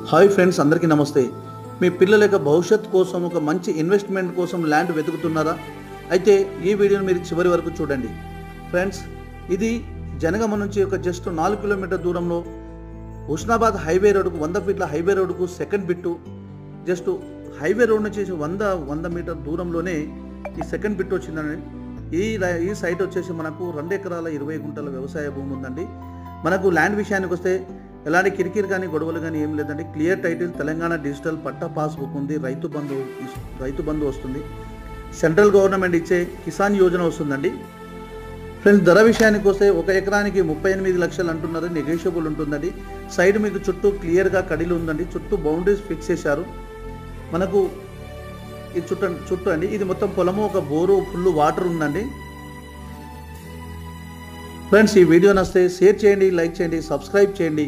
Hi friends, అందరికీ నమస్తే. మీ పిల్లల యొక్క భవిష్యత్తు కోసం ఒక మంచి ఇన్వెస్ట్మెంట్ కోసం ల్యాండ్ వెతుకుతున్నారా? అయితే ఈ వీడియోని మీరు చివరి వరకు చూడండి. ఫ్రెండ్స్, ఇది జనగామ నుంచి ఒక జస్ట్ 4 కిలోమీటర్ దూరంలో హుస్నాబాద్ హైవే రోడ్డుకు 100 ఫీట్ల హైవే రోడ్డుకు second bit, just highway road నుంచి 100 మీటర్ దూరంలోనే ఈ సెకండ్ బిట్ వచ్చిందండి. ఈ సైట్ వచ్చేసి మనకు 2 ఎకరాల 20 గుంటల వ్యవసాయ భూమి ఉందండి. మనకు ల్యాండ్ విషయానికి వస్తే ఎలాంటి కిరికిరి కానీ గొడవలు కానీ ఏం లేదండి. క్లియర్ టైటిల్, తెలంగాణ డిజిటల్ పట్టా పాస్బుక్ ఉంది, రైతు బంధు వస్తుంది, సెంట్రల్ గవర్నమెంట్ ఇచ్చే కిసాన్ యోజన వస్తుందండి. ఫ్రెండ్స్, ధర విషయానికి వస్తే 1 ఎకరానికి 38 లక్షలు అంటున్నారు, నెగోషియబుల్ ఉంటుందండి. సైడ్ మీకు చుట్టూ క్లియర్గా కడిలు ఉందండి, చుట్టూ బౌండరీస్ ఫిక్స్ చేశారు. మనకు ఈ చుట్టూ అండి, ఇది మొత్తం పొలము, ఒక బోరు, ఫుల్ వాటర్ ఉందండి. ఫ్రెండ్స్, ఈ వీడియో నచ్చితే షేర్ చేయండి, లైక్ చేయండి, సబ్స్క్రైబ్ చేయండి.